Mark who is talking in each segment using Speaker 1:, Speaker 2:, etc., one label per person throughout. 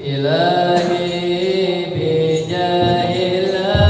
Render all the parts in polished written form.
Speaker 1: إلهي بجاه الأنبياء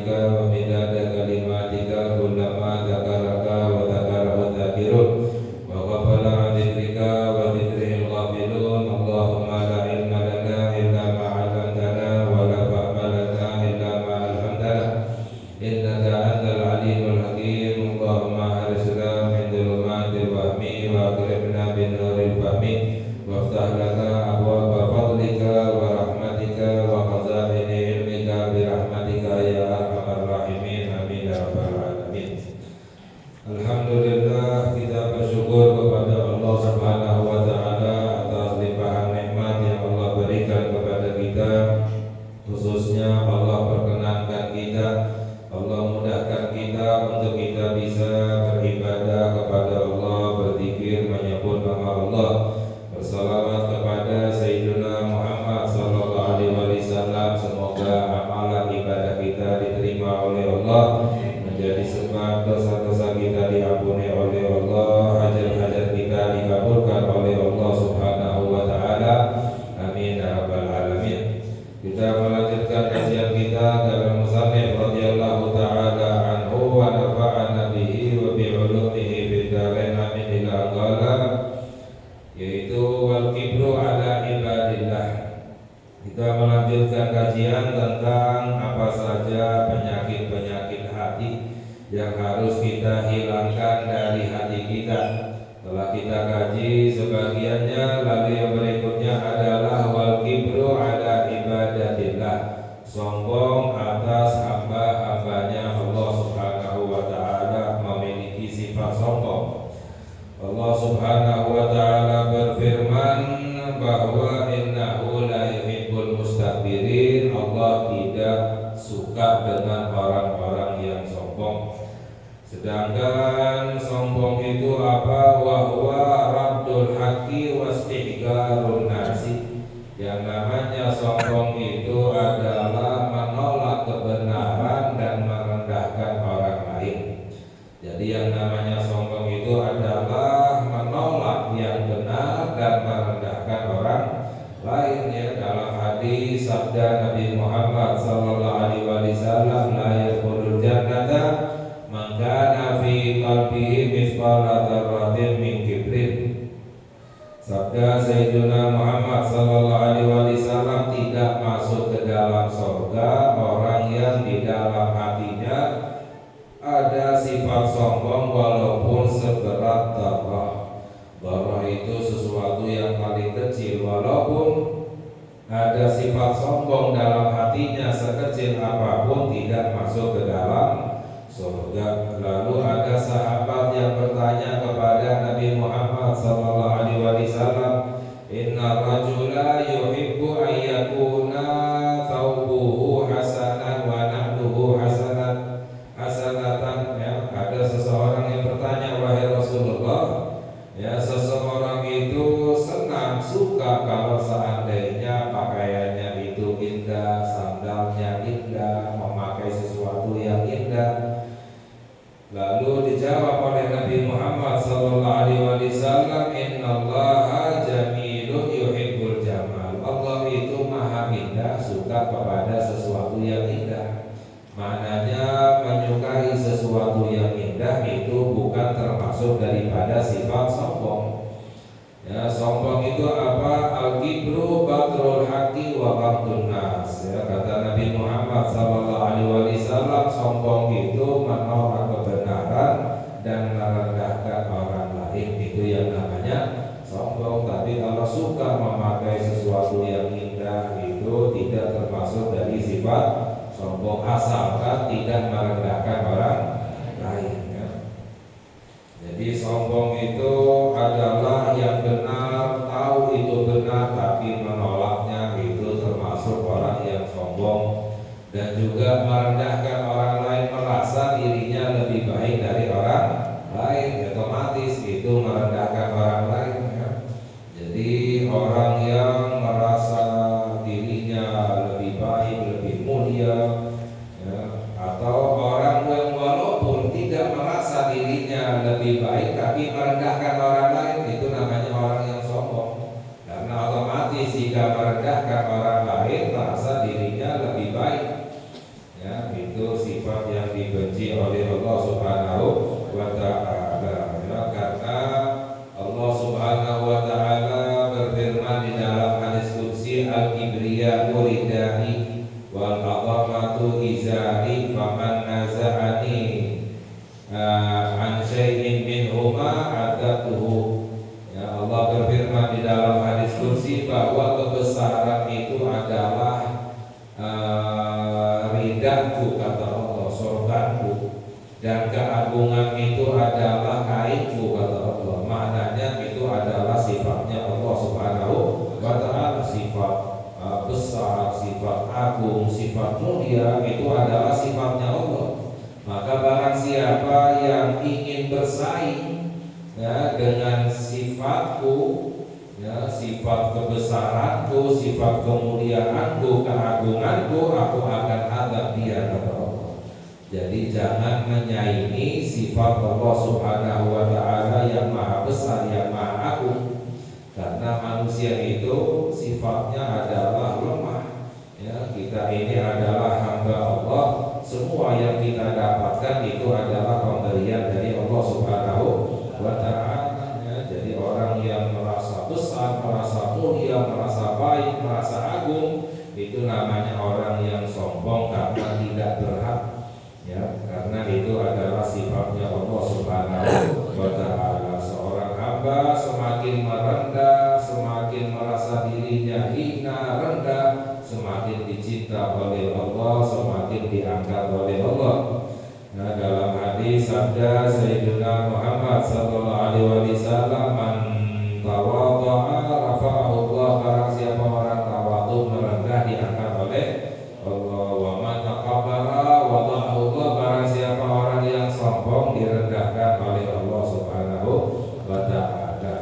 Speaker 1: والملائكة ومن الأولياء جودنا
Speaker 2: Allah mudahkan kita untuk kita bisa beribadah kepada diterima oleh Allah, menjadi sebab dosa-dosa kita diampuni oleh Allah, hajat-hajat kita dikabulkan oleh Allah Subhanahu wa taala. Amin ya rabbal alamin. Kita melanjutkan kajian kita dalam musannif radhiyallahu taala anhu wa nafa'ana bihi wa bi ulumihi fid dharain amin ila qala, yaitu wal kibru ala ibadillah. Kita melanjutkan kajian tentang apa saja penyakit-penyakit hati yang harus kita hilangkan dari hati kita. Telah kita kaji sebagiannya, lalu yang berikutnya adalah wal kibru ala ibadatillah, sombong atas hamba-hambanya Allah Subhanahu wa taala, memiliki sifat sombong. Allah Subhanahu wa taala berfirman bahwa innahu la yuhibbul mustakbirin, Allah tidak suka dengan orang-orang yang sombong. Sedangkan sombong itu apa? Wahwa raddul haqqi wastihgarun nasi. Yang namanya sombong itu adalah menolak kebenaran dan merendahkan orang lain. Jadi yang namanya sombong itu adalah menolak yang benar dan merendahkan orang lain. Ya, dalam hadis sabda Nabi Muhammad sallallahu alaihi wasallam, la yadkhulul jannata man kana fi qalbihi mithqala dzarratin min kibrin. Sabda Sayyidina Muhammad sallallahu alaihi wasallam, tidak masuk ke dalam surga orang yang di dalam hatinya ada sifat sombong walaupun seberat darah. Darah itu sesuatu yang paling kecil, walaupun ada sifat sombong dalam hatinya sekecil apapun tidak masuk ke dalam surga. Lalu ada sahabat yang bertanya kepada Nabi Muhammad sallallahu alaihi wasallam, inna rajula yuhibbu ayyakuna thawbuhu hasanan wa nahduhu hasanatan. Ya, ada seseorang yang bertanya, wahai Rasulullah, ya, seseorang itu senang, suka kalau seandainya pakaiannya itu indah, sandalnya indah, memakai sesuatu yang indah. Lalu dijawab oleh Nabi Muhammad sallallahu alaihi wasallam, innallaha jamilun yuhibbul jamal. Allah itu maha indah, suka kepada sesuatu yang indah. Maknanya menyukai sesuatu yang indah itu bukan termasuk daripada sifat sombong. Ya, sombong itu apa? Al-kibru batrul haqqi wa ghamdun nas. Ya, kata Nabi Muhammad sallallahu alaihi wasallam, sombong itu menolak kebenaran dan merendahkan orang lain. Itu yang namanya sombong. Tapi kalau suka memakai sesuatu yang indah itu tidak termasuk dari sifat sombong, asalkan tidak merendahkan orang lain. Ya. Jadi sombong itu adalah yang benar, tahu itu benar tapi menolaknya, itu termasuk orang yang sombong. Dan juga merendahkan orang lain, merasa dirinya lebih baik dari orang lain, otomatis itu merendahkan orang lain. Ya. Jadi orang yang merasa dirinya lebih baik, lebih mulia, ya, atau orang yang walaupun tidak merasa dirinya lebih baik tapi merendahkan orang lain, itu namanya orang yang sombong. Karena otomatis jika merendahkan orang lain merasa dirinya lebih baik, ya, itu sifat yang dibenci oleh Allah Subhanahu wa taala. Ya, karena Allah Subhanahu wa taala berfirman di dalam hadis qudsi, al-kibriya ridai wal azamatu izari faman naza'ani an syai'in minhuma atatuhu. Ya, Allah berfirman di dalam hadis qudsi bahwa kebesaran itu adalah ridaku, kata Allah, surgaku, dan keagungan itu adalah kainku, kata Allah. Maknanya itu adalah sifatnya Allah Subhanahu wa taala, sifat besar, sifat agung, sifat mulia, itu adalah sifatnya Allah. Maka barang siapa yang ingin bersaing, ya, dengan sifatku, ya, sifat kebesaranku, sifat kemuliaanku, keagunganku, aku akan adab dia, kata Allah. jangan menyaingi sifat Allah Subhanahu wa taala yang maha besar, yang maha agung. Karena manusia itu sifatnya adalah lemah. Ya, kita ini adalah hamba Allah. Semua yang kita dapatkan itu adalah pemberian dari Allah Subhanahu wa taala. Ya, jadi orang yang merasa besar, merasa mulia, merasa baik, merasa agung, itu namanya orang yang sombong karena tidak berhak. Ya, karena itu adalah sifatnya Allah Subhanahu wa taala. Seorang hamba semakin merendah, semakin merasa dirinya hina, rendah, semakin dicinta oleh Allah, semakin diangkat oleh Allah. Nah, dalam hadis sabda Sayyidina Muhammad sallallahu alaihi wasallam, "Man tawadha'a rafa'ahu Allah." Barang siapa orang tawadhu, merendah, diangkat oleh Allah. Wa man takabbara wada'ahu Allah. Barang siapa orang yang sombong, direndahkan oleh Allah Subhanahu wa taala.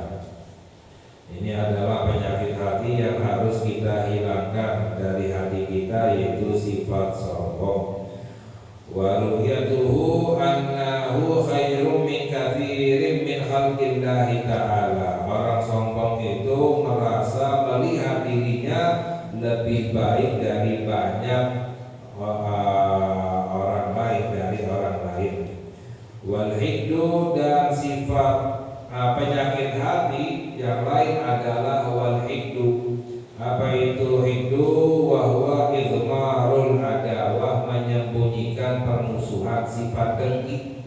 Speaker 2: Ini adalah penyakit hati yang harus kita hilangkan dari hati kita, yaitu sifat sombong. Wa ru'yatuhu annahu khairum min katsirin min khalqillahi ta'ala. Orang sombong itu merasa melihat dirinya lebih baik dari banyak orang lain, dari orang lain. Wal hiddu, dan sifat penyakit hati yang lain adalah wal hiddu. Apa itu hiddu? Wa huwa idmarul adawah, menyembunyikan permusuhan, sifat dengki.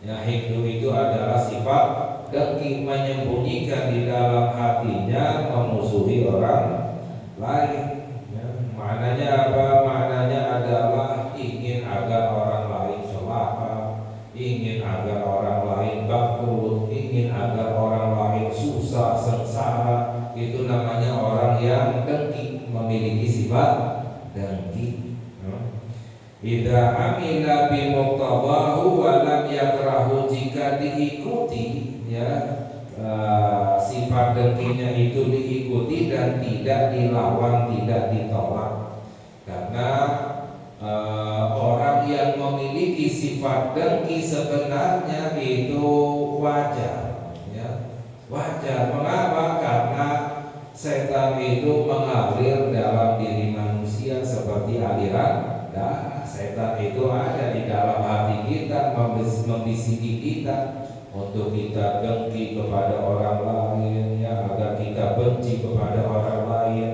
Speaker 2: Ya, hiddu itu adalah sifat dengki, menyembunyikan di dalam hatinya, memusuhi orang lain. Ya, maknanya apa? Maknanya adalah ingin agar orang lain celaka, ingin agar orang lain bangkrut, ingin agar orang lain susah, sengsara. Itu namanya orang yang dengki, memiliki sifat dengki. Idza amila bi muqtabahu wa lam yakrahu, jika diikuti, ya, sifat dengkinya itu diikuti dan tidak dilawan, tidak ditolak. Karena orang yang memiliki sifat dengki sebenarnya itu wajar, ya, wajar. Mengapa? Karena setan itu mengalir dalam diri manusia seperti aliran darah. Setan itu ada di dalam hati kita, membisiki kita untuk kita dengki kepada orang lain, ya, agar kita benci kepada orang lain.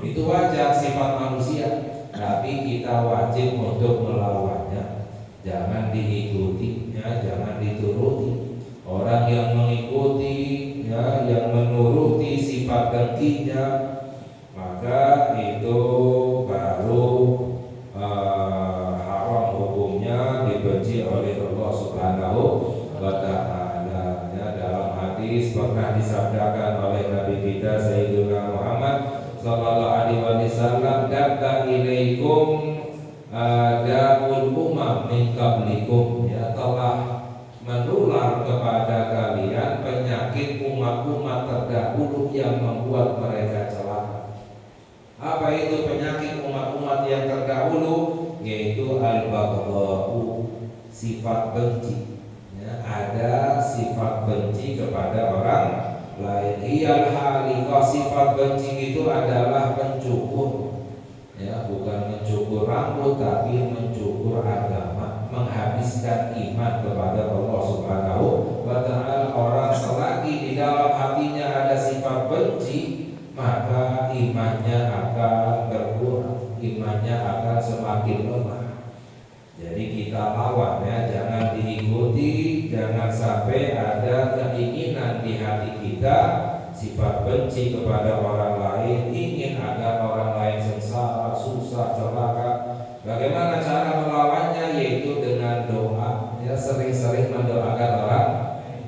Speaker 2: Itu wajar, sifat manusia. Tapi kita wajib untuk melawannya. Jangan diikuti, ya, jangan dituruti. Orang yang mengikuti, ya, yang menuruti sifat dengkinya, maka itu baru haram hukumnya, dibenci oleh Allah Subhanahu wa taala. Ya, dalam hadis pernah disabdakan oleh Nabi kita Sayyidina Muhammad sallallahu alaihi wasallam, "Dabba ilaikum da'ul umam min qablikum." Ya, telah menular kepada kalian penyakit umat-umat terdahulu yang membuat mereka celaka. Apa itu penyakit umat-umat yang terdahulu? Yaitu al-baghdha'u, sifat benci. Ya, ada sifat benci kepada orang lain. Iyal halikah, sifat benci itu adalah mencukur. Ya, bukan mencukur rambut, tapi mencukur agama, menghabiskan iman kepada Allah Subhanahu wa taala. Orang selagi di dalam hatinya ada sifat benci, maka imannya akan berkurang, imannya akan semakin lemah. Jadi kita lawan, ya, jangan diikuti, jangan sampai ada keinginan di hati kita sifat benci kepada orang lain, ingin agar orang lain sengsara, susah, celaka. Bagaimana cara melawannya? Yaitu dengan doa, ya, sering-sering mendoakan orang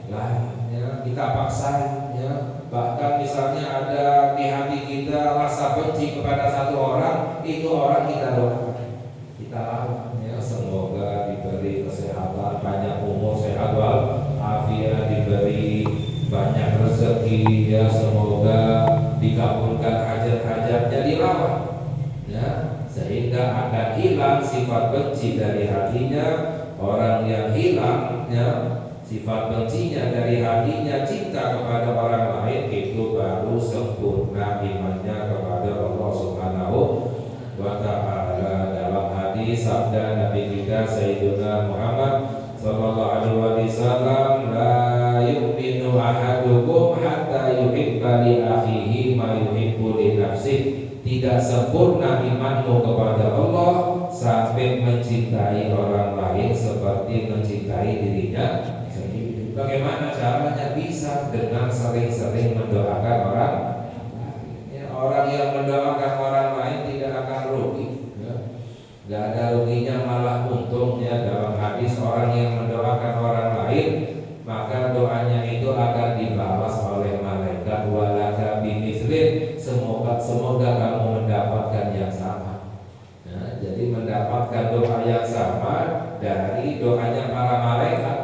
Speaker 2: lain, ya, kita paksain, ya. Bahkan misalnya ada di hati kita rasa benci kepada satu orang, itu orang kita doakan, kita lawan, ya. Semoga diberi kesehatan, panjang umur, sehat walafiat, diberi banyak rezeki, ya, semoga dikabulkan hajat-hajatnya, dilawan, ya, sehingga akan hilang sifat benci dari hatinya, orang yang hilangnya sifat bencinya dari hatinya, cinta kepada orang lain, itu baru sempurna imannya kepada Allah Subhanahu wa ta'ala. Dalam hadis sabda Nabi kita Sayyidina Muhammad sallallahu alaihi wasallam, la yu'minu ahadukum hatta yuhibba li akhihi ma yuhibbu li nafsihi. Tidak sempurna imanmu kepada Allah sampai mencintai orang lain seperti mencintai dirinya sendiri. Bagaimana caranya? Bisa dengan sering-sering mendoakan orang lain. Ya, orang yang mendoakan orang lain tidak akan rugi. Gak ada ruginya, malah untungnya. Dalam hadis, orang yang mendoakan orang lain, maka doanya itu akan dibalas oleh malaikat. Walaka bimithlihi, semoga kamu mendapatkan yang sama. Nah, jadi mendapatkan doa yang sama dari doanya para malaikat.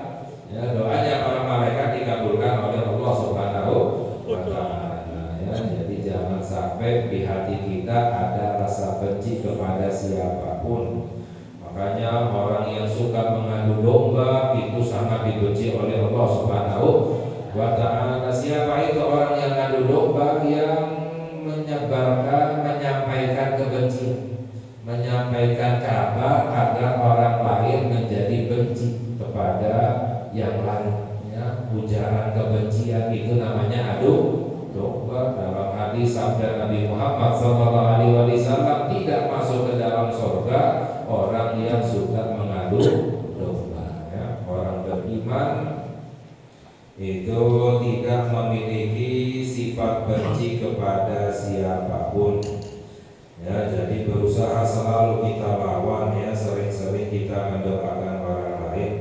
Speaker 2: Ya, doanya para malaikat dikabulkan oleh Allah Subhanahu wa ta'ala. Ya, jadi jangan sampai di hati kita ada rasa benci kepada siapapun. Makanya orang yang suka mengadu domba itu sangat dibenci oleh Allah Subhanahu wa ta'ala. Siapa itu orang yang mengadu domba? Yang menyampaikan kebencian, menyampaikan kabar agar orang lain menjadi benci kepada yang lain. Ya, ujaran kebencian itu namanya adu domba. Dalam hadis sabda Nabi Muhammad SAW, tidak masuk ke dalam surga orang yang suka mengadu domba. Ya, orang beriman itu tidak memiliki sifat benci kepada siapapun. Ya, jadi berusaha selalu kita lawan, ya, sering-sering kita mendoakan orang lain.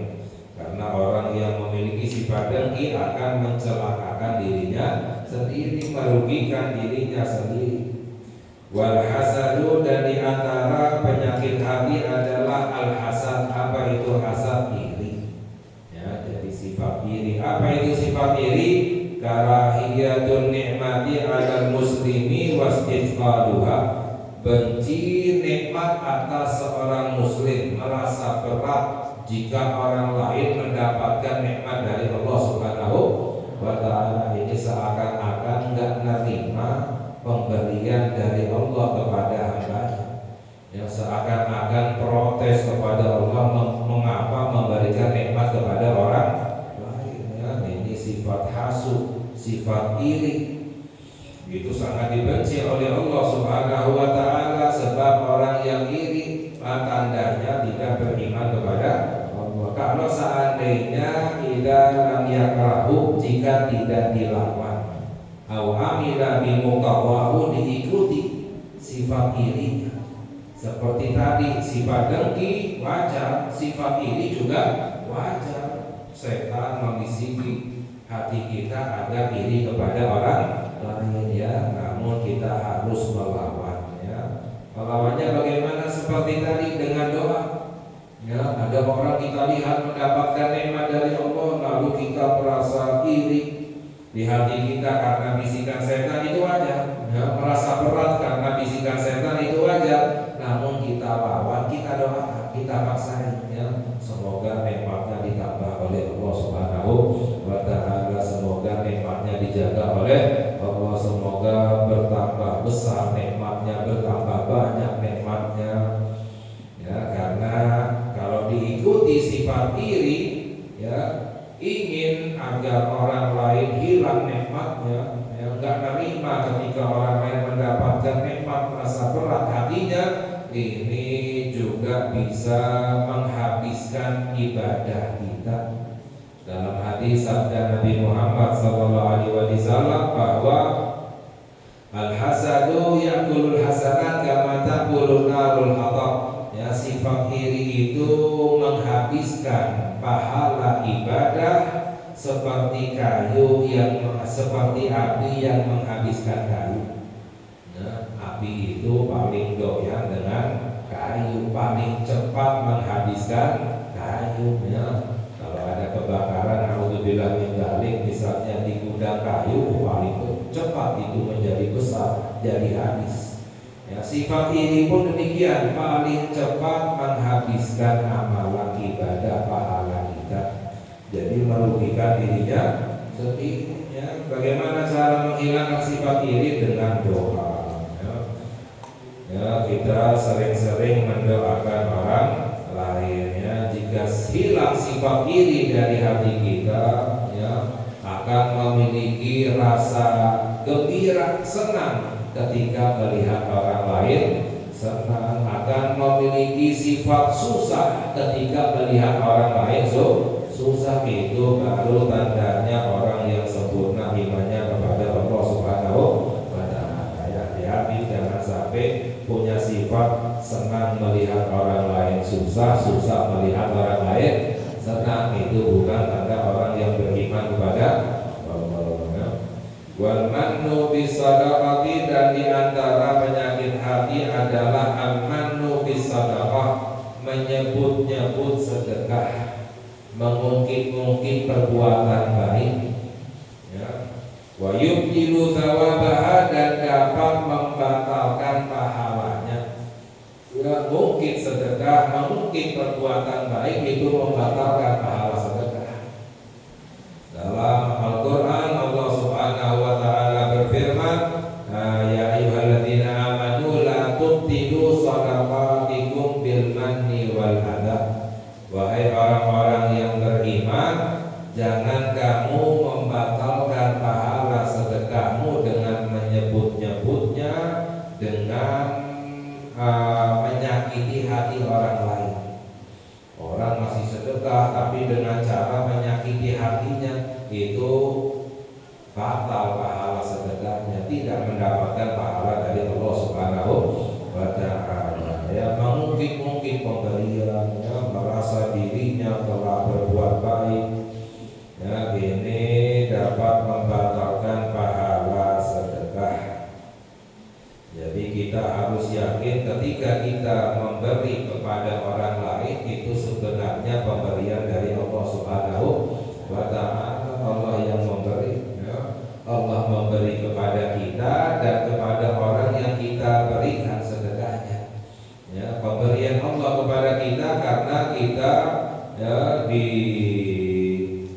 Speaker 2: Karena orang yang memiliki sifat dengki akan mencelakakan dirinya sendiri, merugikan dirinya sendiri. Wal hasadu, dan di antara penyakit hati adalah al hasad. Apa itu hasad? Iri. Ya, jadi sifat iri. Apa itu sifat iri? Karahiyatun ni'mati 'alal muslimi wastifqaduha. Benci nikmat atas seorang muslim, merasa berat jika orang lain mendapatkan nikmat dari Allah Subhanahu wa ta'ala. Ini seakan-akan enggak menerima pemberian dari Allah kepada hamba-Nya. Ya, seakan-akan protes kepada Allah, mengapa memberikan nikmat kepada orang lain. Ya, ini sifat hasud, sifat iri. Itu sangat dibenci oleh Allah Subhanahu wa ta'ala. Sebab orang yang iri tandanya tidak beriman kepada Allah. Kalau seandainya idza lam yakrahu, jika tidak dilawan, au amila bimuqawwahu, diikuti sifat irinya. Seperti tadi, sifat dengki wajar, sifat iri juga wajar. Setan membisiki hati kita agar iri kepada orang lain, ya, namun kita harus melawan, ya. Melawannya bagaimana? Seperti tadi, dengan doa. Ya, ada orang kita lihat mendapatkan nikmat dari Allah, lalu kita merasa iri di hati kita karena bisikan setan, itu wajar. Ya, merasa berat karena bisikan setan, itu wajar. Namun kita lawan, kita doakan, kita paksain, ya. Semoga nikmatnya ditambah oleh Allah Subhanahu wa ta'ala. Semoga nikmatnya dijaga oleh Allah. Semoga bertambah besar nikmatnya, bertambah banyak nikmatnya. Ya, karena kalau diikuti sifat iri, ya, ingin agar orang lain hilang nikmatnya, ya, enggak nerima ketika orang lain mendapatkan nikmat, merasa berat hatinya, ini juga bisa menghabiskan ibadah kita. Dalam hadis sabda Nabi Muhammad SAW bahwa al-hasadu yakulul hasanat kama ta'kulun narul hatab. Ya, sifat iri itu menghabiskan pahala ibadah seperti seperti api yang menghabiskan kayu. Nah, api itu paling doyan dengan kayu, paling cepat menghabiskan kayu. Ya, kalau ada kebakaran, alhamdulillah min dzalik, misalnya di gudang kayu, paling cepat itu menjadi besar, jadi habis. Ya, sifat ini pun demikian, paling cepat menghabiskan amalan ibadah pahala kita. Jadi merugikan dirinya sendiri. Ya, bagaimana cara menghilangkan sifat iri? Dengan doa. Ya, kita sering-sering mendoakan orang lain. Ya, jika hilang sifat iri dari hati kita, ya, akan memiliki rasa gembira, senang ketika melihat orang lain senang, akan memiliki sifat susah ketika melihat orang lain susah. Itu baru tandanya orang yang sempurna imannya kepada Allah Subhanahu wa Ta'ala. Hati-hati jangan sampai punya sifat senang melihat orang lain susah, susah melihat orang lain senang. Itu bukan tanda orang yang beriman kepada Allah. Wal mannu bisadaqati, dan diantara penyakit hati adalah al-mannu bisadaqah, menyebut-nyebut sedekah, mengungkit-ungkit perbuatan baik. Ya. Wa yubtilu thawabaha, dan dapat membatalkan pahalanya. Ya, mungkin sedekah, mengungkit perbuatan baik itu membatalkan pahala sedekah. Dalam Al-Quran Allah Subhanahu wa Ta'ala berfirman, ya ayyuhalladzina amanu la tubtilu shadaqatikum bil manni wal adha. Wahai orang-orang yang beriman, jangan kamu membatalkan pahala sedekahmu dengan menyebut-nyebutnya, dengan menyakiti hati orang lain. Orang masih sedekah tapi dengan cara menyakiti hatinya, itu batal pahala sedekahnya, tidak mendapatkan pahala dari Allah Subhanahu wa Ta'ala. Ya, mengungkit-ungkit pemberian, ya, merasa dirinya telah berbuat baik, ya, ini dapat membatalkan pahala sedekah. Jadi kita harus yakin ketika kita memberi kepada orang lain, itu sebenarnya pemberian dari Allah Subhanahu wa Ta'ala. Allah yang memberi, ya. Allah memberi kepada kita dan kepada orang yang kita berikan sedekahnya. Ya, pemberian Allah kepada kita karena kita, ya,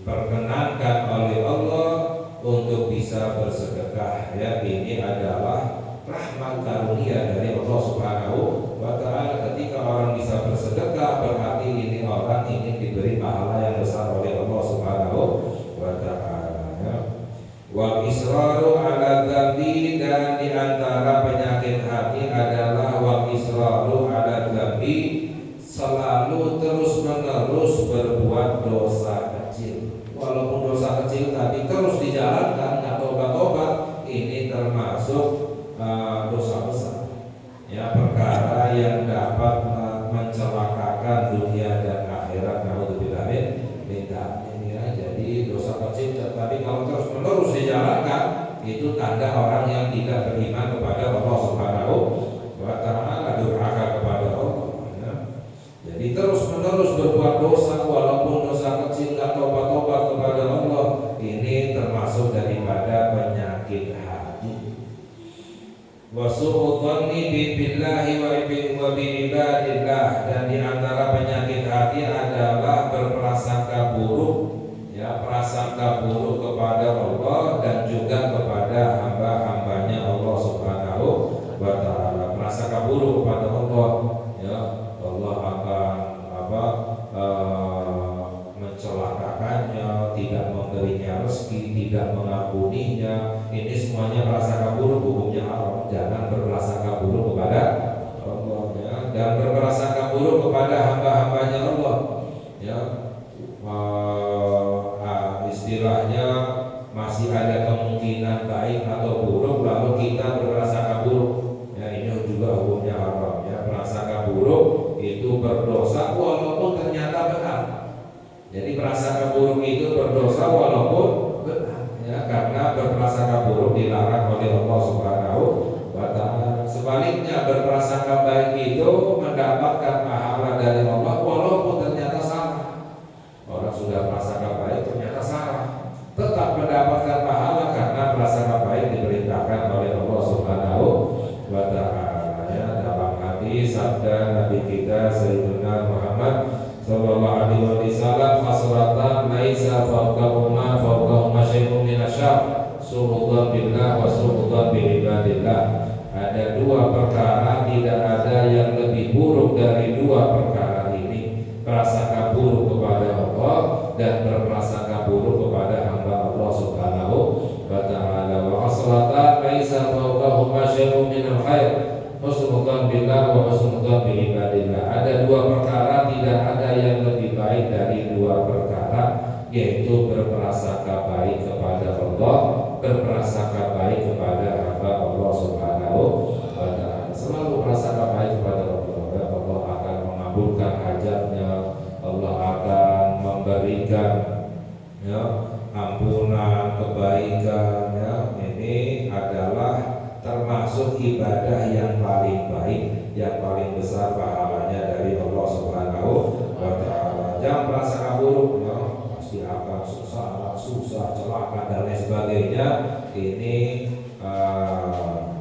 Speaker 2: diperkenankan oleh Allah untuk bisa bersedekah. Ya, ini adalah rahmat karunia dari Allah Subhanahu wa Ta'ala. Ketika orang bisa bersedekah, berarti ini orang ini diberi pahala yang besar oleh Allah Subhanahu wa Ta'ala. Ya. Wal israru ala dzambi, dan diantara penyakit hati adalah wal israru ala dzambi, selalu terus menerus berbuat dosa kecil. Walaupun dosa kecil tapi terus dijalankan, nggak tobat-tobat, ini termasuk dosa besar. Ya, perkara yang dapat mencelakakan dunia dan akhirat. Naudzubillah min dzalik. Ya, jadi dosa kecil tapi kalau terus menerus dijalankan, itu tanda orang yang tidak beriman kepada Allah Subhanahu wa Ta'ala, durhaka kepada Allah. Ya. Jadi terus menerus berbuat dosa walaupun dosa kecil, nggak tobat-tobat kepada Allah, ini termasuk daripada penyakit hati. Wa su'u dhanni billahi wa bi ibadillah, dan diantara penyakit hati adalah berprasangka buruk, ya, prasangka buruk kepada Allah dan juga kepada hamba-hambanya Allah Subhanahu wa Ta'ala. Prasangka buruk kepada Allah, ya, Allah akan mencelakakannya, tidak memberinya rezeki, tidak mengampuninya. Ini semuanya prasangka buruk, hukumnya haram. Jangan berprasangka buruk kepada Allah, ya, dan berprasangka buruk kepada hamba-hambanya Allah. Ya, istilahnya masih ada kemungkinan baik atau buruk, lalu kita berprasangka buruk. Ya, ini juga hukumnya haram. Ya, prasangka buruk itu berdosa walaupun ternyata benar. Jadi prasangka buruk itu berdosa walaupun benar, ya, karena berprasangka buruk dilarang oleh Allah Subhanahu wa Ta'ala. Sebaliknya berprasangka baik itu mendapatkan pahala dari Allah walaupun ternyata salah. Orang sudah prasangka baik ternyata salah, tetap mendapatkan pahala karena prasangka baik diperintahkan oleh Allah Subhanahu wa Ta'ala. alaihi wasallam khaslatan laisa fawqahuma syai'un minasyarr su'udzan billah wa su'udzan bi ibadillah. Ada dua perkara, tidak ada yang lebih buruk dari dua perkara ini: prasangka buruk kepada Allah dan berprasangka buruk kepada hamba Allah Subhanahu wa ta'ala. Wa khaslatan laisa fawqahuma syai'un minal khair husnudzan billah wa husnudzan bi ibadillah. Ada dua perkara, tidak ada yang lebih baik dari dua perkara, yaitu berprasangka baik kepada Allah, berprasangka baik kepada hamba Allah Subhanahu wa ta'ala. Selalu prasangka baik kepada Allah, Allah akan mengabulkan hajatnya, Allah akan memberikan ampunan, kebaikan. Ini adalah termasuk ibadah yang paling baik, yang paling besar pahalanya dari Allah Subhanahu wa ta'ala. Jangan prasangka buruk, pasti akan susah, celaka dan lain sebagainya. Ini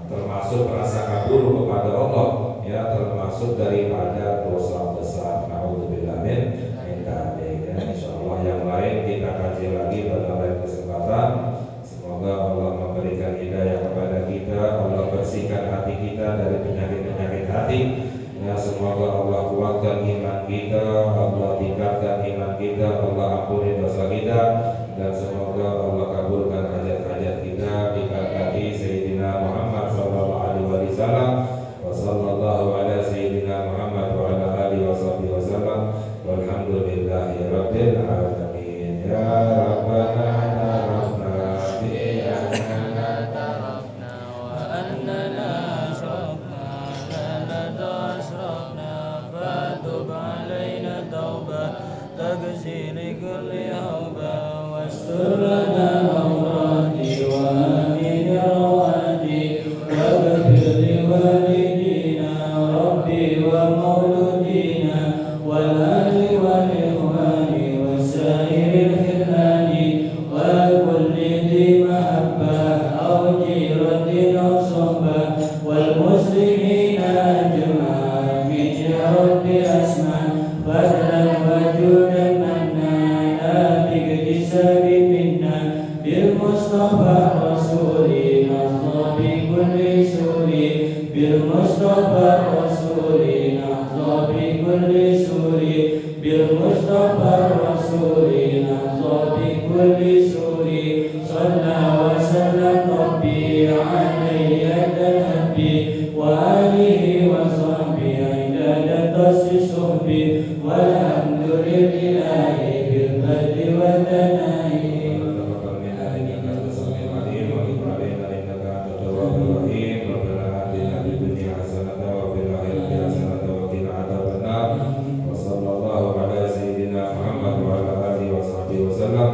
Speaker 2: termasuk prasangka buruk kepada Allah, termasuk daripada dosa besar. Nauzubillah min dzalik. Insyaallah yang lain kita kaji lagi pada lain kesempatan. Semoga Allah memberikan hidayah kepada kita, Allah bersihkan hati kita dari penyakit-penyakit hati. Semoga Allah kuatkan iman kita, Allah tingkatkan iman kita, Allah ampuni dosa kita, dan semoga Allah kabulkan hajat-hajat kita. Diberkati Sayyidina Muhammad sallallahu alaihi wasallam. Wa sallallahu ala Sayyidina Muhammad wa ala alihi wasallam. Walhamdulillahi rabbil alamin. Ya Rabbana
Speaker 1: تغسل كل هوبة واستر لنا أورادي وآمن روادي واغفر لوالدينا ربي ومولودينا والأهل والإخوان وسائر الخلان وكل ذي محبة أو جيرة أو صحبة والمسلمين أجمعين يا رب أسمع فضلا وجودا منانا باكتساب منا بالمصطفى الرسول نحظى بكل سور بالمصطفى الرسول نحظى بكل سور بالمصطفى الرسول نحظى بكل سور صلى وسلم ربي عليه النبي وآله وصحبه عدد تصحبه والحمد لله بالبدء والثناء. وصلى الله على سيدنا محمد وعلى آله وصحبه وسلم.